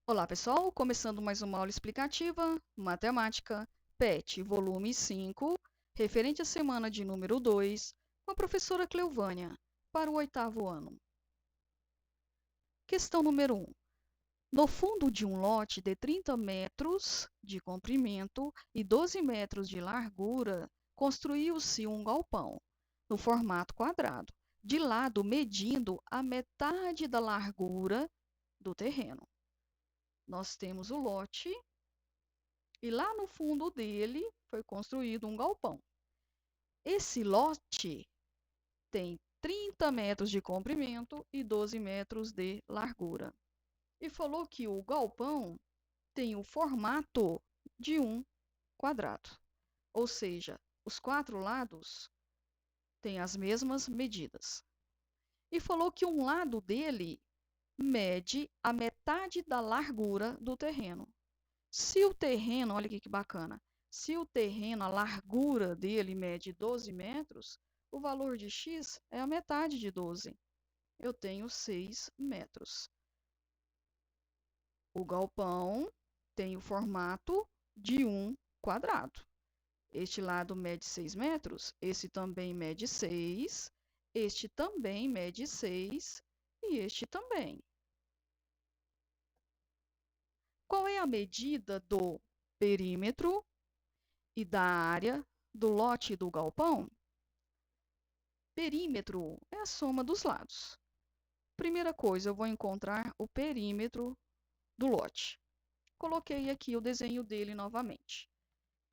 Olá, pessoal! Começando mais uma aula explicativa, Matemática, PET, volume 5, referente à semana de número 2, com a professora Cleuvânia, para o 8º ano. Questão número 1. No fundo de um lote de 30 metros de comprimento e 12 metros de largura, construiu-se um galpão, no formato quadrado, de lado medindo a metade da largura do terreno. Nós temos o lote e lá no fundo dele foi construído um galpão. Esse lote tem 30 metros de comprimento e 12 metros de largura. E falou que o galpão tem o formato de um quadrado, ou seja, os 4 lados têm as mesmas medidas. E falou que um lado dele mede a metade da largura do terreno. Se o terreno, olha aqui que bacana, se o terreno, a largura dele mede 12 metros, o valor de x é a metade de 12. Eu tenho 6 metros. O galpão tem o formato de um quadrado. Este lado mede 6 metros, esse também mede 6, este também mede 6 e este também. Qual é a medida do perímetro e da área do lote do galpão? Perímetro é a soma dos lados. Primeira coisa, eu vou encontrar o perímetro do lote. Coloquei aqui o desenho dele novamente.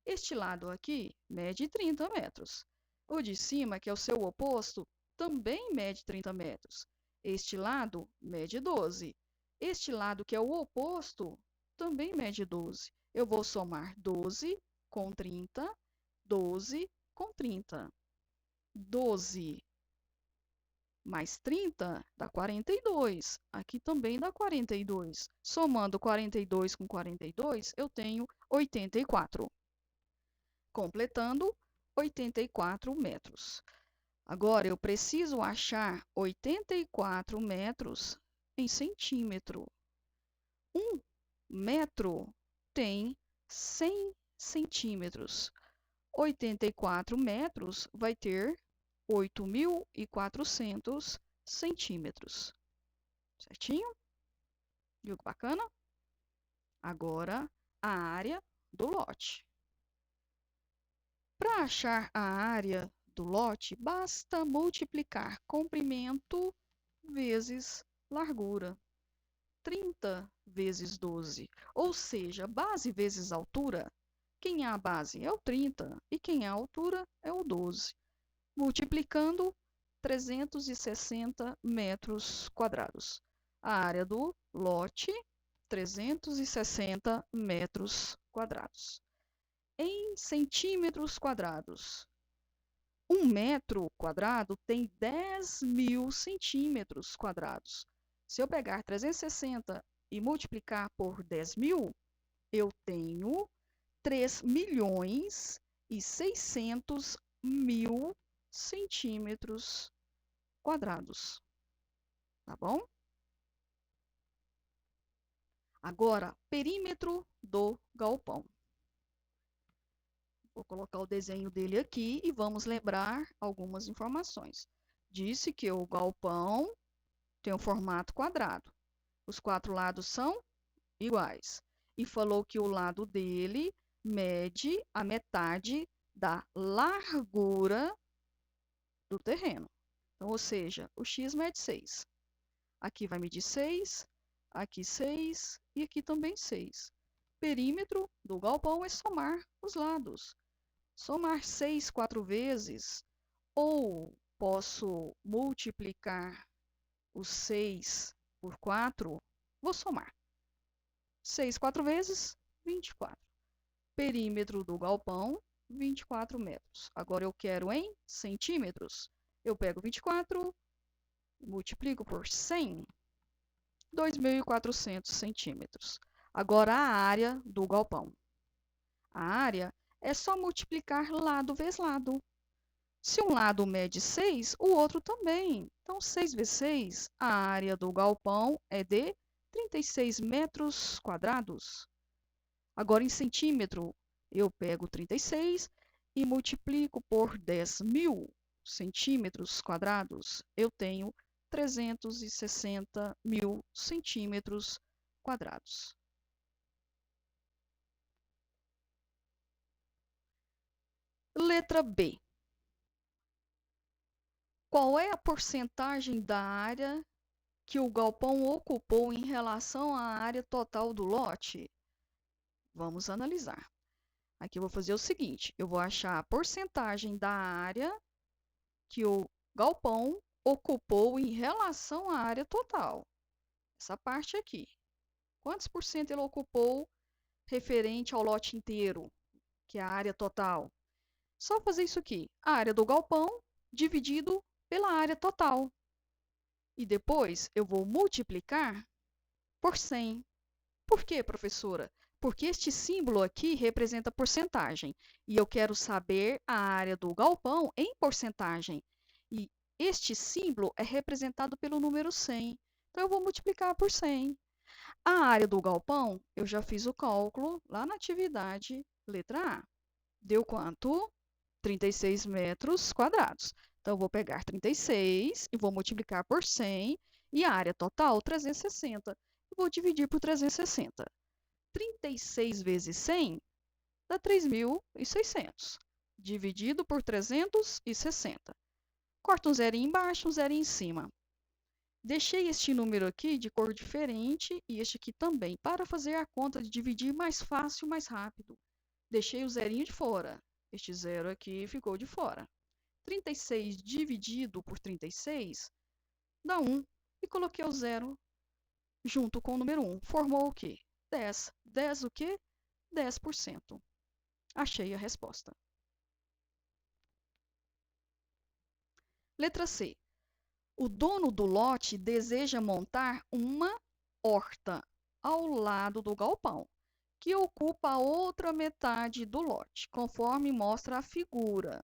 Este lado aqui mede 30 metros. O de cima, que é o seu oposto, também mede 30 metros. Este lado mede 12. Este lado, que é o oposto, também mede 12. Eu vou somar 12 com 30, 12 com 30. 12 mais 30 dá 42. Aqui também dá 42. Somando 42 com 42, eu tenho 84. Completando, 84 metros. Agora, eu preciso achar 84 metros em centímetro. 1 metro tem 100 centímetros. 84 metros vai ter 8.400 centímetros. Certinho? Viu que bacana? Agora, a área do lote. Para achar a área do lote, basta multiplicar comprimento vezes largura. 30 vezes 12, ou seja, base vezes altura. Quem é a base? É o 30, e quem é a altura? É o 12. Multiplicando, 360 metros quadrados. A área do lote, 360 metros quadrados. Em centímetros quadrados. 1 metro quadrado tem 10.000 centímetros quadrados. Se eu pegar 360 e multiplicar por 10.000, eu tenho 3.600.000 centímetros quadrados. Tá bom? Agora, perímetro do galpão. Vou colocar o desenho dele aqui e vamos lembrar algumas informações. Disse que o galpão tem um formato quadrado. Os 4 lados são iguais. E falou que o lado dele mede a metade da largura do terreno. Então, ou seja, o x mede 6. Aqui vai medir 6, aqui 6 e aqui também 6. Perímetro do galpão é somar os lados. Somar 6 4 vezes, ou posso multiplicar os 6 por 4, vou somar. 6 4 vezes, 24. Perímetro do galpão, 24 metros. Agora eu quero em centímetros. Eu pego 24, multiplico por 100, 2.400 centímetros. Agora a área do galpão. A área é só multiplicar lado vezes lado. Se um lado mede 6, o outro também. Então, 6 vezes 6, a área do galpão é de 36 metros quadrados. Agora, em centímetro, eu pego 36 e multiplico por 10.000 centímetros quadrados. Eu tenho 360.000 centímetros quadrados. Letra B. Qual é a porcentagem da área que o galpão ocupou em relação à área total do lote? Vamos analisar. Aqui eu vou fazer o seguinte, eu vou achar a porcentagem da área que o galpão ocupou em relação à área total. Essa parte aqui. Quantos por cento ele ocupou referente ao lote inteiro, que é a área total? Só fazer isso aqui. A área do galpão dividido pela área total. E depois eu vou multiplicar por 100. Por quê, professora? Porque este símbolo aqui representa porcentagem. E eu quero saber a área do galpão em porcentagem. E este símbolo é representado pelo número 100. Então, eu vou multiplicar por 100. A área do galpão, eu já fiz o cálculo lá na atividade letra A. Deu quanto? 36 metros quadrados. Então, eu vou pegar 36 e vou multiplicar por 100. E a área total, 360. Eu vou dividir por 360. 36 vezes 100 dá 3.600. Dividido por 360. Corta um zerinho embaixo, um zerinho em cima. Deixei este número aqui de cor diferente e este aqui também, para fazer a conta de dividir mais fácil, mais rápido. Deixei o zerinho de fora. Este zero aqui ficou de fora. 36 dividido por 36 dá 1. E coloquei o zero junto com o número 1. Formou o quê? 10. 10 o quê? 10%. Achei a resposta. Letra C. O dono do lote deseja montar uma horta ao lado do galpão, que ocupa a outra metade do lote, conforme mostra a figura.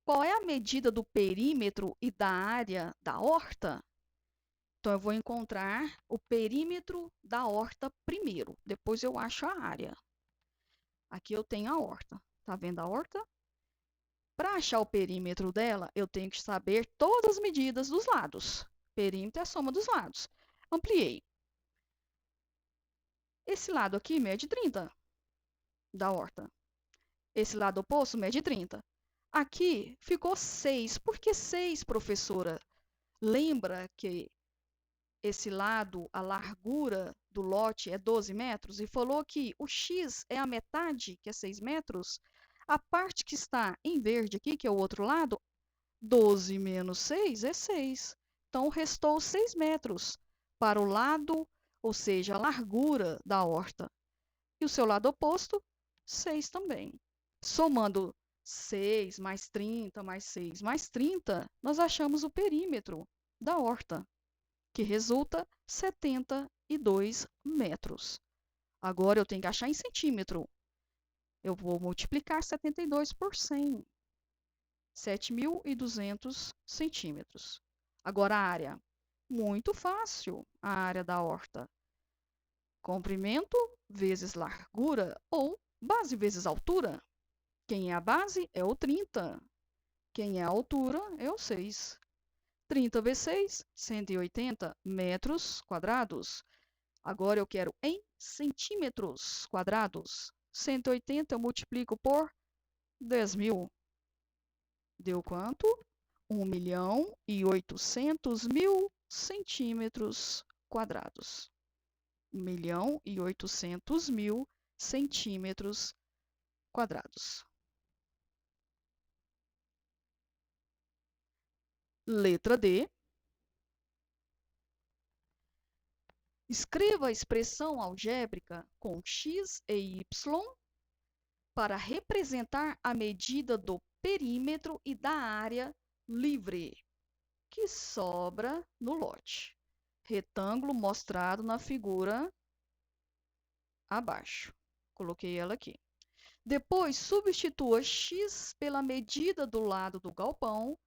Qual é a medida do perímetro e da área da horta? Então, eu vou encontrar o perímetro da horta primeiro, depois eu acho a área. Aqui eu tenho a horta. Tá vendo a horta? Para achar o perímetro dela, eu tenho que saber todas as medidas dos lados. Perímetro é a soma dos lados. Ampliei. Esse lado aqui mede 30 da horta. Esse lado oposto mede 30. Aqui ficou 6. Por que 6, professora? Lembra que esse lado, a largura do lote é 12 metros, e falou que o x é a metade, que é 6 metros. A parte que está em verde aqui, que é o outro lado, 12 menos 6 é 6. Então, restou 6 metros para o lado, ou seja, a largura da horta. E o seu lado oposto, 6 também. Somando 6 mais 30 mais 6 mais 30, nós achamos o perímetro da horta, que resulta 72 metros. Agora eu tenho que achar em centímetro. Eu vou multiplicar 72 por 100. 7.200 centímetros. Agora a área. Muito fácil a área da horta. Comprimento vezes largura ou base vezes altura. Quem é a base é o 30. Quem é a altura é o 6. 30 vezes 6, 180 metros quadrados. Agora eu quero em centímetros quadrados. 180 eu multiplico por 10.000. Deu quanto? 1.800.000 centímetros quadrados. 1.800.000 centímetros quadrados. Letra D. Escreva a expressão algébrica com x e y para representar a medida do perímetro e da área livre que sobra no lote. Retângulo mostrado na figura abaixo. Coloquei ela aqui. Depois, substitua x pela medida do lado do galpão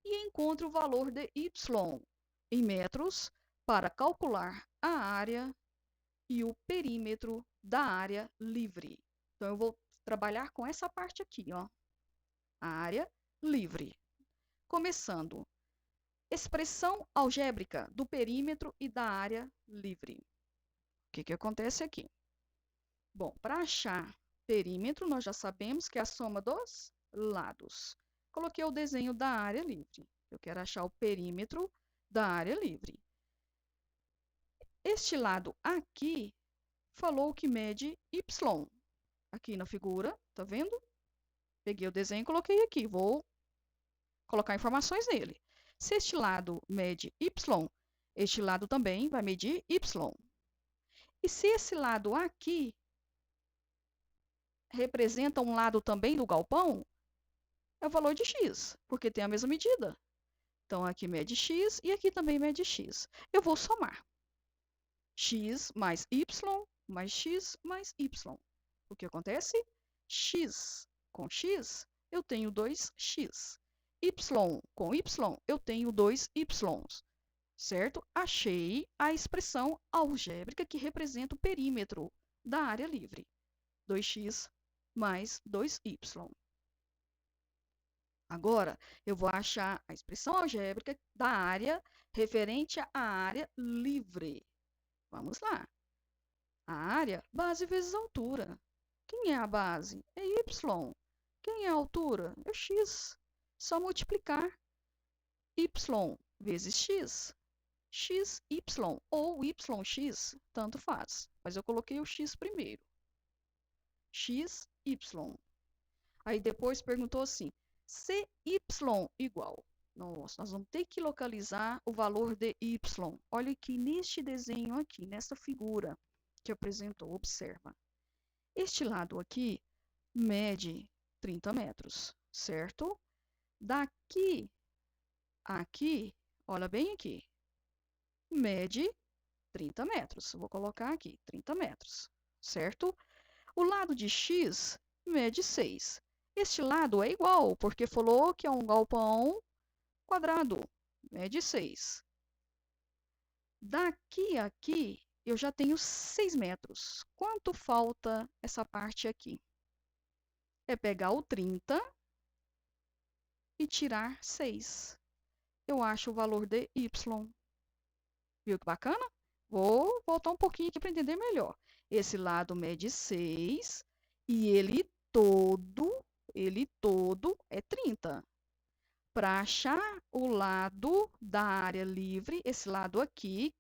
e encontre o valor de y em metros para calcular a área e o perímetro da área livre. Então, eu vou trabalhar com essa parte aqui, ó, a área livre. Começando, expressão algébrica do perímetro e da área livre. O que acontece aqui? Bom, para achar perímetro, nós já sabemos que é a soma dos lados. Coloquei o desenho da área livre. Eu quero achar o perímetro da área livre. Este lado aqui falou que mede y. Aqui na figura, tá vendo? Peguei o desenho e coloquei aqui. Vou colocar informações nele. Se este lado mede y, este lado também vai medir y. E se esse lado aqui representa um lado também do galpão, é o valor de x, porque tem a mesma medida. Então, aqui mede x e aqui também mede x. Eu vou somar. X mais y mais x mais y. O que acontece? X com x, eu tenho 2x. Y com y, eu tenho 2y. Certo? Achei a expressão algébrica que representa o perímetro da área livre. 2x mais 2y. Agora, eu vou achar a expressão algébrica da área referente à área livre. Vamos lá. A área, base vezes altura. Quem é a base? É y. Quem é a altura? É x. Só multiplicar. Y vezes x. XY ou YX, tanto faz. Mas eu coloquei o x primeiro. XY. Aí depois perguntou assim, CY igual. Nossa, nós vamos ter que localizar o valor de y. Olha aqui neste desenho aqui, nessa figura que apresentou, observa. Este lado aqui mede 30 metros, certo? Daqui a aqui, olha bem aqui, mede 30 metros. Vou colocar aqui, 30 metros, certo? O lado de x mede 6. Este lado é igual, porque falou que é um galpão quadrado, mede 6. Daqui a aqui, eu já tenho 6 metros. Quanto falta essa parte aqui? É pegar o 30 e tirar 6. Eu acho o valor de y. Viu que bacana? Vou voltar um pouquinho aqui para entender melhor. Esse lado mede 6 e ele todo é 30. Para achar o lado da área livre, esse lado aqui,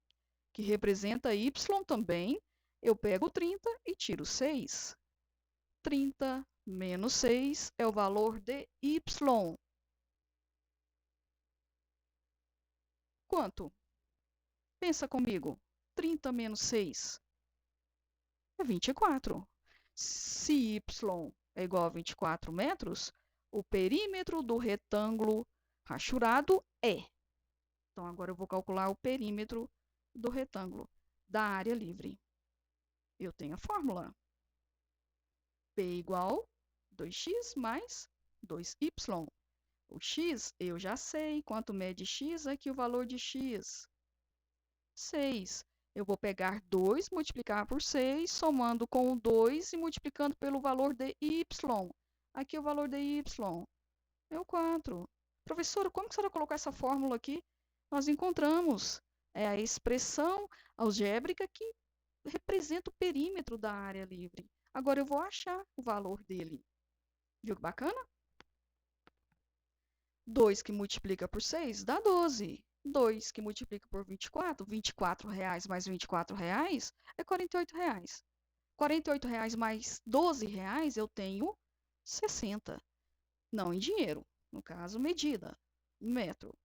que representa y também, eu pego 30 e tiro 6. 30 menos 6 é o valor de y. Quanto? Pensa comigo. 30 menos 6 é 24. Se y é igual a 24 metros, o perímetro do retângulo rachurado é. Então, agora eu vou calcular o perímetro do retângulo da área livre. Eu tenho a fórmula. P igual 2x mais 2y. O x eu já sei. Quanto mede x? Aqui o valor de x. 6. Eu vou pegar 2, multiplicar por 6, somando com o 2 e multiplicando pelo valor de y. Aqui o valor de y é o 4. Professora, como que a senhora colocou essa fórmula aqui? Nós encontramos a expressão algébrica que representa o perímetro da área livre. Agora eu vou achar o valor dele. Viu que bacana? 2 que multiplica por 6 dá 12. 2 que multiplica por 24, R$24 mais R$24 é R$48. R$48 mais R$12 eu tenho 60. Não em dinheiro, no caso, medida, metro.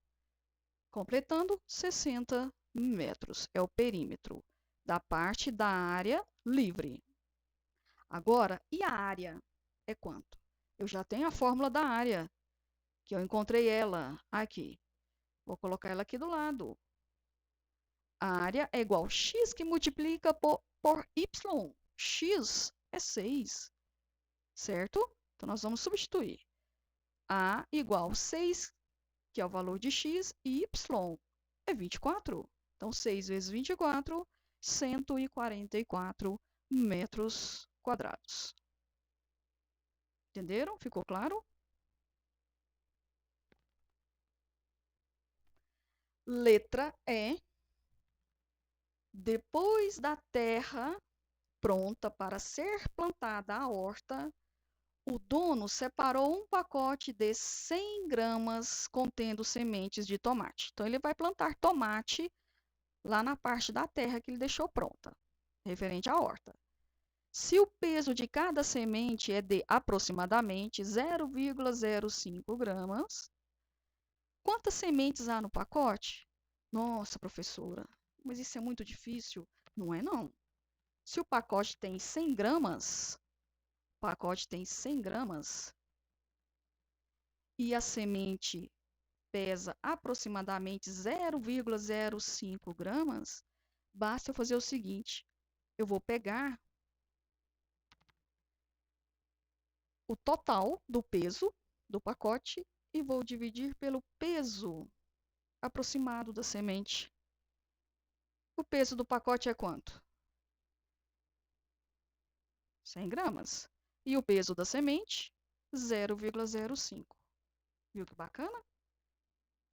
Completando, 60 metros é o perímetro da parte da área livre. Agora, e a área é quanto? Eu já tenho a fórmula da área, que eu encontrei ela aqui. Vou colocar ela aqui do lado. A área é igual a x que multiplica por y. X é 6, certo? Então, nós vamos substituir. A igual a 6, que é o valor de x, e y é 24. Então, 6 vezes 24, 144 metros quadrados. Entenderam? Ficou claro? Letra E. Depois da terra pronta para ser plantada a horta, o dono separou um pacote de 100 gramas contendo sementes de tomate. Então, ele vai plantar tomate lá na parte da terra que ele deixou pronta, referente à horta. Se o peso de cada semente é de aproximadamente 0,05 gramas, quantas sementes há no pacote? Nossa, professora, mas isso é muito difícil. Não é, não. Se o pacote tem 100 gramas, e a semente pesa aproximadamente 0,05 gramas, basta eu fazer o seguinte: eu vou pegar o total do peso do pacote e vou dividir pelo peso aproximado da semente. O peso do pacote é quanto? 100 gramas. E o peso da semente? 0,05. Viu que bacana?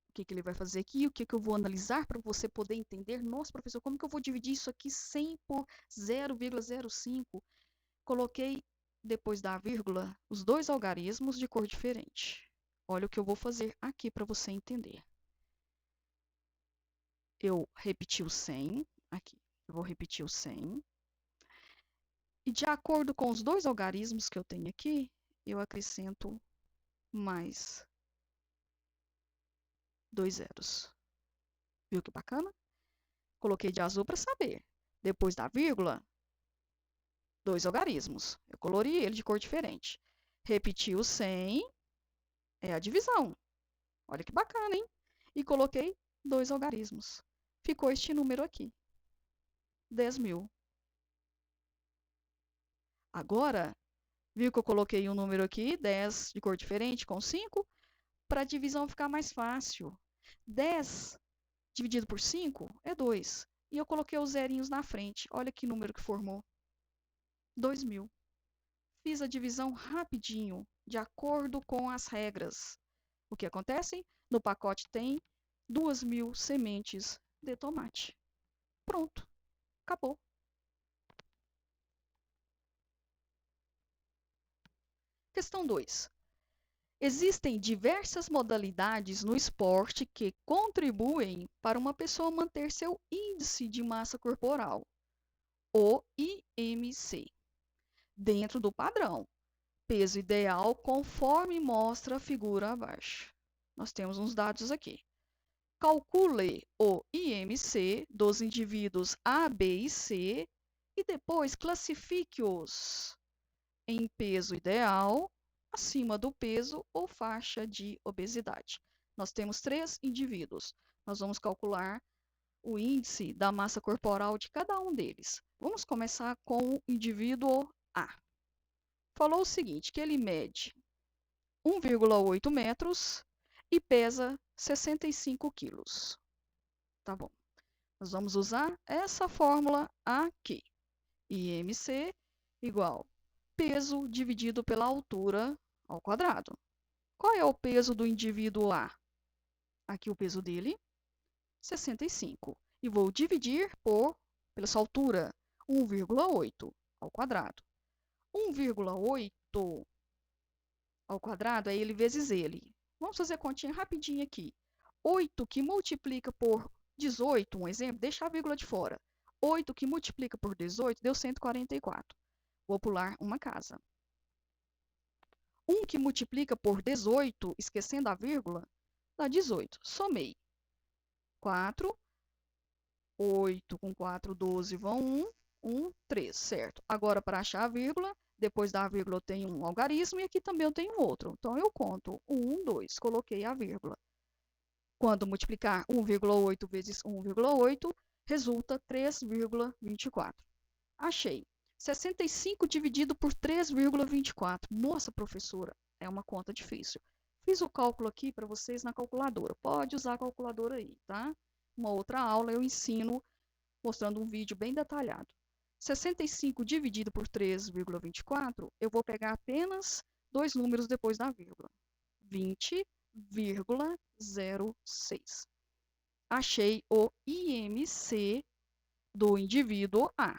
O que ele vai fazer aqui? O que eu vou analisar para você poder entender? Nossa, professor, como que eu vou dividir isso aqui 100 por 0,05? Coloquei, depois da vírgula, os dois algarismos de cor diferente. Olha o que eu vou fazer aqui para você entender. Eu repeti o 100, aqui, eu vou repetir o 100. E de acordo com os dois algarismos que eu tenho aqui, eu acrescento mais 2 zeros. Viu que bacana? Coloquei de azul para saber. Depois da vírgula, dois algarismos. Eu colori ele de cor diferente. Repeti o 100, é a divisão. Olha que bacana, hein? E coloquei dois algarismos. Ficou este número aqui, 10.000. Agora, viu que eu coloquei um número aqui, 10 de cor diferente, com 5, para a divisão ficar mais fácil. 10 dividido por 5 é 2. E eu coloquei os zerinhos na frente. Olha que número que formou. 2.000. Fiz a divisão rapidinho, de acordo com as regras. O que acontece? No pacote tem 2.000 sementes de tomate. Pronto. Acabou. Questão 2. Existem diversas modalidades no esporte que contribuem para uma pessoa manter seu índice de massa corporal, o IMC, dentro do padrão, peso ideal conforme mostra a figura abaixo. Nós temos uns dados aqui. Calcule o IMC dos indivíduos A, B e C e depois classifique-os em peso ideal, acima do peso ou faixa de obesidade. Nós temos 3 indivíduos. Nós vamos calcular o índice da massa corporal de cada um deles. Vamos começar com o indivíduo A. Falou o seguinte, que ele mede 1,8 metros e pesa 65 quilos. Tá bom. Nós vamos usar essa fórmula aqui. IMC igual peso dividido pela altura ao quadrado. Qual é o peso do indivíduo A? Aqui o peso dele, 65. E vou dividir pela sua altura, 1,8 ao quadrado. 1,8 ao quadrado é ele vezes ele. Vamos fazer a continha rapidinho aqui. 8 que multiplica por 18, um exemplo, deixa a vírgula de fora. 8 que multiplica por 18 deu 144. Vou pular uma casa. 1 que multiplica por 18, esquecendo a vírgula, dá 18. Somei. 4, 8 com 4, 12 vão 1, 3, certo? Agora, para achar a vírgula, depois da vírgula eu tenho um algarismo e aqui também eu tenho outro. Então, eu conto 1, 2, coloquei a vírgula. Quando multiplicar 1,8 vezes 1,8, resulta 3,24. Achei. 65 dividido por 3,24. Nossa, professora, é uma conta difícil. Fiz o cálculo aqui para vocês na calculadora. Pode usar a calculadora aí, tá? uma outra aula eu ensino mostrando um vídeo bem detalhado. 65 dividido por 3,24, eu vou pegar apenas dois números depois da vírgula. 20,06. Achei o IMC do indivíduo A.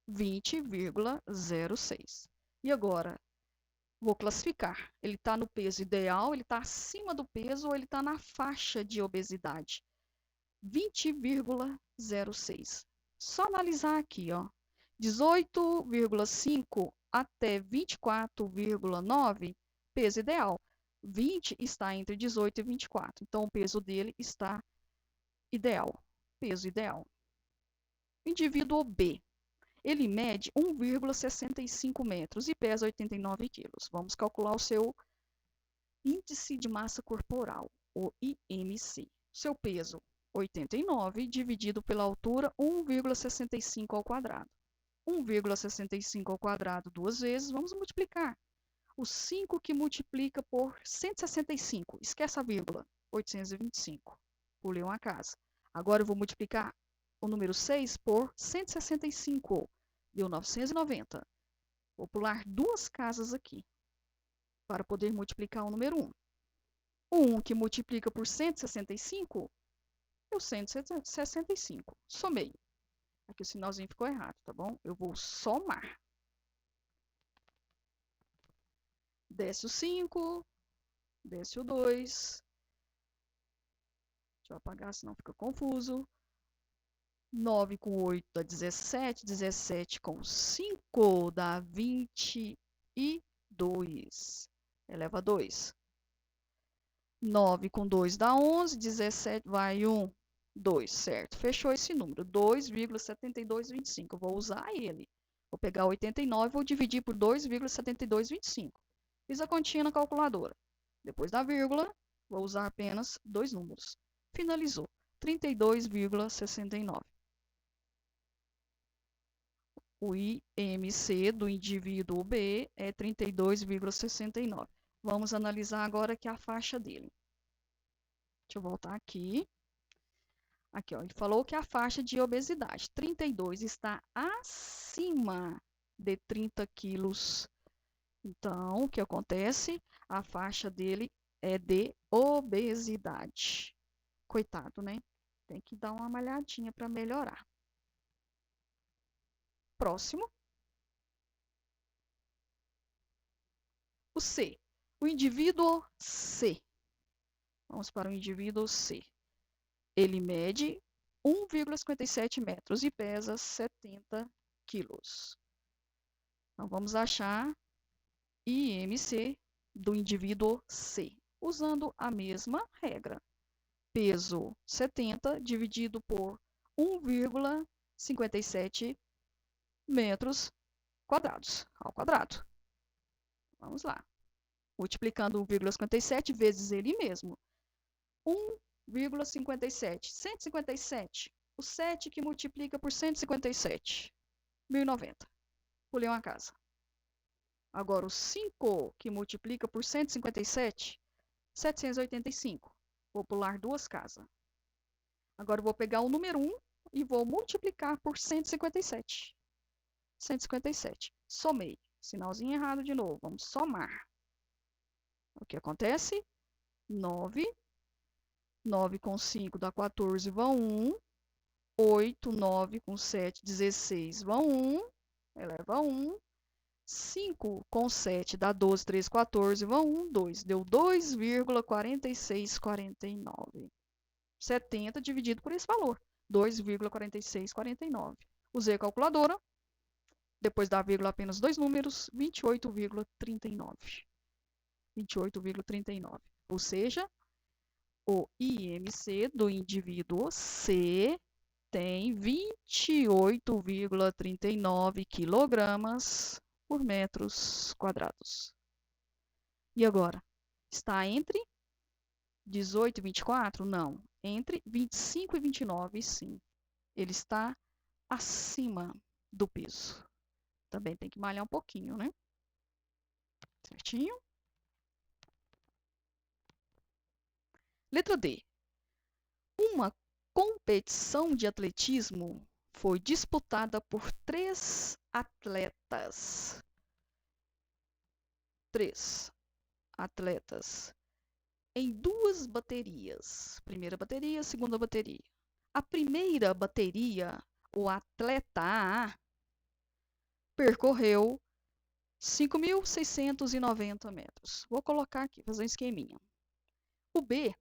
20,06. E agora, vou classificar. Ele está no peso ideal, ele está acima do peso ou ele está na faixa de obesidade? 20,06. Só analisar aqui, ó. 18,5 até 24,9, peso ideal. 20 está entre 18 e 24. Então, o peso dele está ideal. Peso ideal. Indivíduo B. Ele mede 1,65 metros e pesa 89 quilos. Vamos calcular o seu índice de massa corporal, o IMC. Seu peso, 89, dividido pela altura, 1,65 ao quadrado. 1,65 ao quadrado duas vezes, vamos multiplicar. O 5 que multiplica por 165, esquece a vírgula, 825. Pulei uma casa. Agora eu vou multiplicar o número 6 por 165, deu 990. Vou pular duas casas aqui, para poder multiplicar o número 1. O 1 que multiplica por 165, deu 165. Somei. Aqui o sinalzinho ficou errado, tá bom? Eu vou somar. Desce o 5, desce o 2. Deixa eu apagar, senão fica confuso. 9 com 8 dá 17. 17 com 5 dá 22. Eleva 2. 9 com 2 dá 11. 17 vai 1. 2, certo? Fechou esse número. 2,7225. Eu vou usar ele. Vou pegar 89 e vou dividir por 2,7225. Fiz a continha na calculadora. Depois da vírgula, vou usar apenas dois números. Finalizou. 32,69. O IMC do indivíduo B é 32,69. Vamos analisar agora aqui a faixa dele. Deixa eu voltar aqui. Aqui, ó, ele falou que a faixa de obesidade 32 está acima de 30 quilos. Então, o que acontece? A faixa dele é de obesidade. Coitado, né? Tem que dar uma malhadinha para melhorar. Próximo. O C. O indivíduo C. Vamos para o indivíduo C. Ele mede 1,57 metros e pesa 70 quilos. Então, vamos achar IMC do indivíduo C, usando a mesma regra. Peso 70 dividido por 1,57 metros quadrados ao quadrado. Vamos lá. Multiplicando 1,57 vezes ele mesmo. 1,57. 157. O 7 que multiplica por 157. 1090. Pulei uma casa. Agora o 5 que multiplica por 157. 785. Vou pular duas casas. Agora eu vou pegar o número 1 e vou multiplicar por 157. 157. Somei. Sinalzinho errado de novo. Vamos somar. O que acontece? 9. 9 com 5 dá 14, vão 1. 8, 9 com 7, 16, vão 1. Eleva 1. 5 com 7 dá 12, 3, 14, vão 1, 2. Deu 2,4649. 70 dividido por esse valor. 2,4649. Usei a calculadora. Depois da vírgula, apenas dois números. 28,39. 28,39. Ou seja, o IMC do indivíduo C tem 28,39 quilogramas por metros quadrados. E agora? Está entre 18 e 24? Não. Entre 25 e 29, sim. Ele está acima do peso. Também tem que malhar um pouquinho, né? Certinho? Letra D. Uma competição de atletismo foi disputada por 3 atletas em 2 baterias. Primeira bateria, segunda bateria. A primeira bateria, o atleta A, percorreu 5.690 metros. Vou colocar aqui, fazer um esqueminha. O B,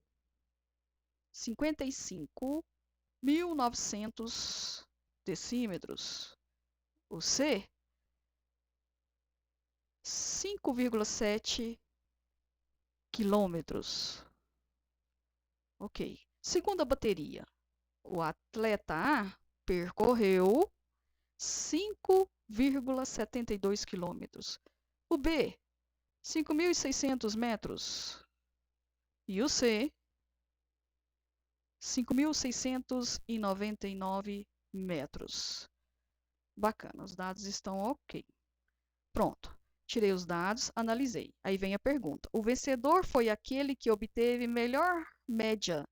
55.900 decímetros. O C, 5,7 quilômetros. Ok. Segunda bateria. O atleta A percorreu 5,72 quilômetros. O B, 5.600 metros. E o C, 5.699 metros. Bacana, os dados estão ok. Pronto. Tirei os dados, analisei. Aí vem a pergunta. O vencedor foi aquele que obteve melhor média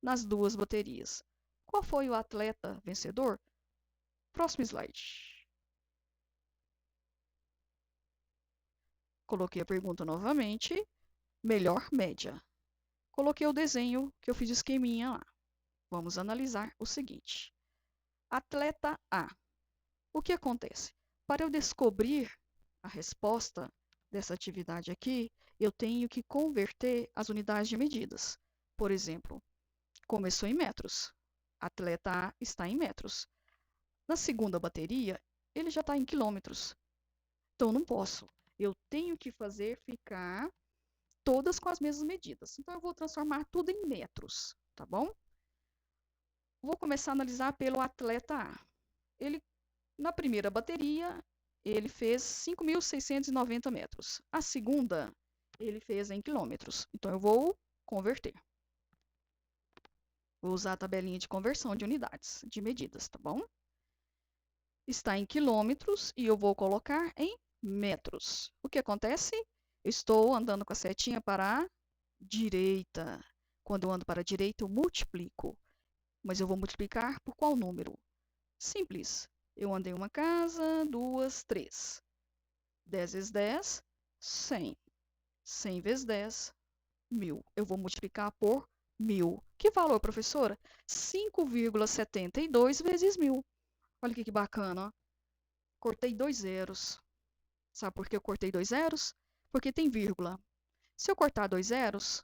nas 2 baterias. Qual foi o atleta vencedor? Próximo slide. Coloquei a pergunta novamente. Melhor média. Coloquei o desenho que eu fiz esqueminha lá. Vamos analisar o seguinte. Atleta A. O que acontece? Para eu descobrir a resposta dessa atividade aqui, eu tenho que converter as unidades de medidas. Por exemplo, começou em metros. Atleta A está em metros. Na segunda bateria, ele já está em quilômetros. Então, não posso. Eu tenho que fazer ficar todas com as mesmas medidas. Então, eu vou transformar tudo em metros, tá bom? Vou começar a analisar pelo atleta A. Ele, na primeira bateria, ele fez 5.690 metros. A segunda, ele fez em quilômetros. Então, eu vou converter. Vou usar a tabelinha de conversão de unidades, de medidas, tá bom? Está em quilômetros e eu vou colocar em metros. O que acontece? Estou andando com a setinha para a direita. Quando eu ando para a direita, eu multiplico. Mas eu vou multiplicar por qual número? Simples. Eu andei uma casa, 2, 3. 10 vezes 10, 100. 100 vezes 10, 1.000. Eu vou multiplicar por 1.000. Que valor, professora? 5,72 vezes 1.000. Olha que bacana. Cortei 2 zeros. Sabe por que eu cortei 2 zeros? Porque tem vírgula. Se eu cortar 2 zeros,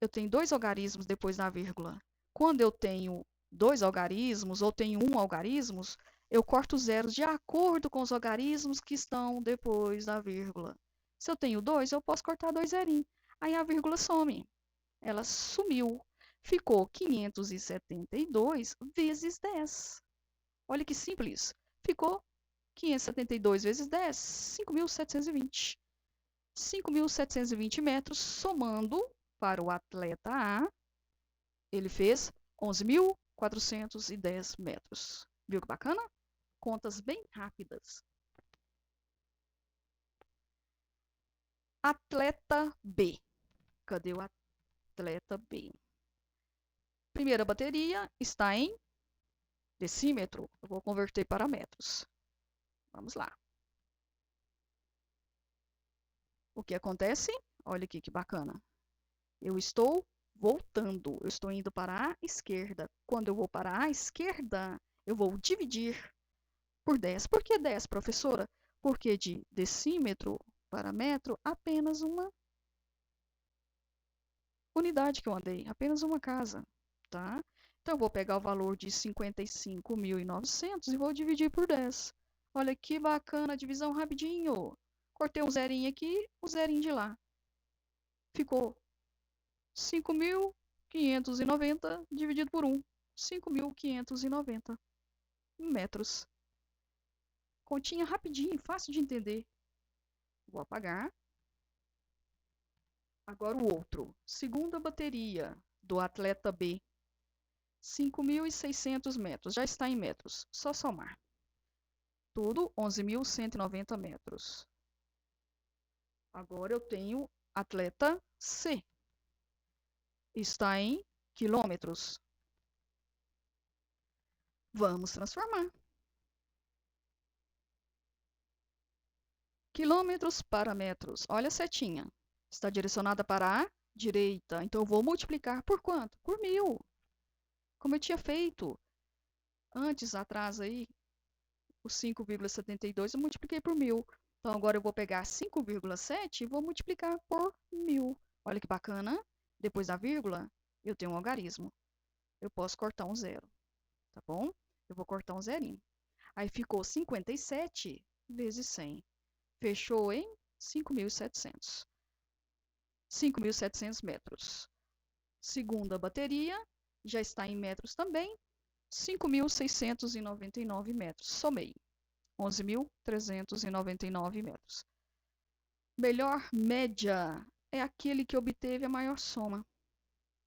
eu tenho 2 algarismos depois da vírgula. Quando eu tenho 2 algarismos ou tenho 1 algarismo, eu corto os zeros de acordo com os algarismos que estão depois da vírgula. Se eu tenho 2, eu posso cortar 2 zerinhos. Aí a vírgula some. Ela sumiu. Ficou 572 vezes 10. Olha que simples. Ficou 572 vezes 10, 5.720. 5.720 metros, somando para o atleta A, ele fez 11.410 metros. Viu que bacana? Contas bem rápidas. Atleta B. Cadê o atleta B? Primeira bateria está em decímetro. Eu vou converter para metros. Vamos lá. O que acontece? Olha aqui que bacana. Eu estou voltando, eu estou indo para a esquerda. Quando eu vou para a esquerda, eu vou dividir por 10. Por que 10, professora? Porque de decímetro para metro, apenas uma unidade que eu andei, apenas uma casa, tá? Então, eu vou pegar o valor de 55.900 e vou dividir por 10. Olha que bacana a divisão rapidinho. Cortei um zerinho aqui, um zerinho de lá. Ficou 5.590 dividido por 1. 5.590 metros. Continha rapidinho, fácil de entender. Vou apagar. Agora o outro. Segunda bateria do atleta B. 5.600 metros. Já está em metros. Só somar. Tudo 11.190 metros. Agora eu tenho atleta C. Está em quilômetros. Vamos transformar. Quilômetros para metros. Olha a setinha. Está direcionada para a direita. Então, eu vou multiplicar por quanto? Por 1000. Como eu tinha feito antes, atrás aí, o 5,72 eu multipliquei por 1000. Então, agora eu vou pegar 5,7 e vou multiplicar por 1000. Olha que bacana. Depois da vírgula, eu tenho um algarismo. Eu posso cortar um zero, tá bom? Eu vou cortar um zerinho. Aí ficou 57 vezes 100. Fechou em 5.700. 5.700 metros. Segunda bateria, já está em metros também. 5.699 metros. Somei. 11.399 metros. Melhor média é aquele que obteve a maior soma.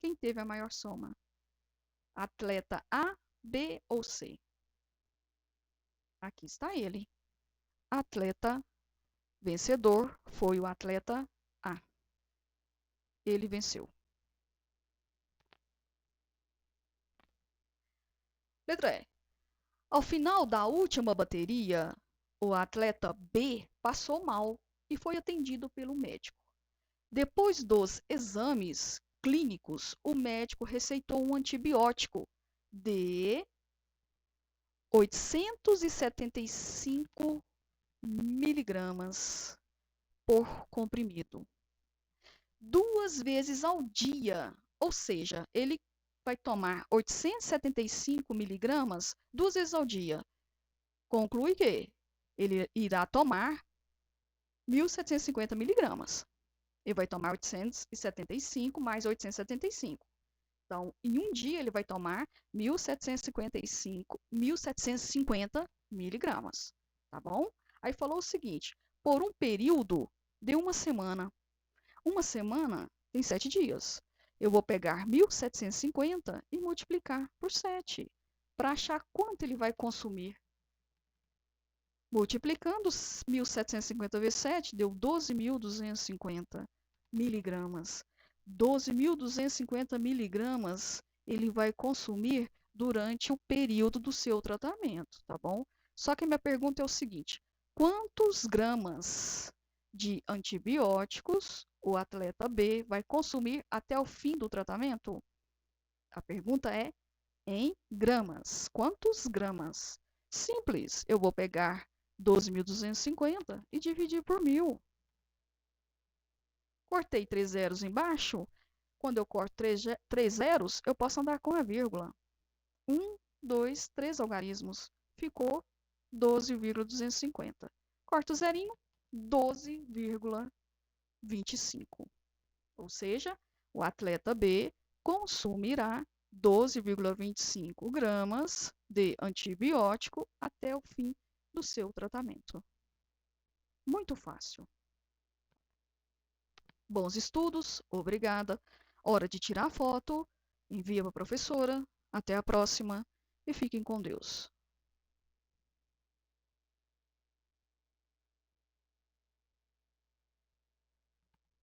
Quem teve a maior soma? Atleta A, B ou C? Aqui está ele. Atleta vencedor foi o atleta A. Ele venceu. Letra E. Ao final da última bateria, o atleta B passou mal e foi atendido pelo médico. Depois dos exames clínicos, o médico receitou um antibiótico de 875 miligramas por comprimido, 2 vezes ao dia. Ou seja, ele vai tomar 875 miligramas 2 vezes ao dia. Conclui que ele irá tomar 1.750 miligramas. Ele vai tomar 875 mais 875. Então, em um dia, ele vai tomar 1.750 miligramas. Tá bom? Aí falou o seguinte: por um período de uma semana. Uma semana tem 7 dias. Eu vou pegar 1.750 e multiplicar por 7 para achar quanto ele vai consumir. Multiplicando 1.750 vezes 7, deu 12.250 miligramas. 12.250 miligramas ele vai consumir durante o período do seu tratamento, tá bom? Só que a minha pergunta é o seguinte: quantos gramas de antibióticos o atleta B vai consumir até o fim do tratamento? A pergunta é em gramas. Quantos gramas? Simples, eu vou pegar 12.250 e dividir por 1000. Cortei 3 zeros embaixo. Quando eu corto 3 zeros, eu posso andar com a vírgula. 1, 2, 3 algarismos. Ficou 12,250. Corto o zerinho, 12,25. Ou seja, o atleta B consumirá 12,25 gramas de antibiótico até o fim do seu tratamento. Muito fácil. Bons estudos, obrigada. Hora de tirar a foto, envia para a professora. Até a próxima e fiquem com Deus.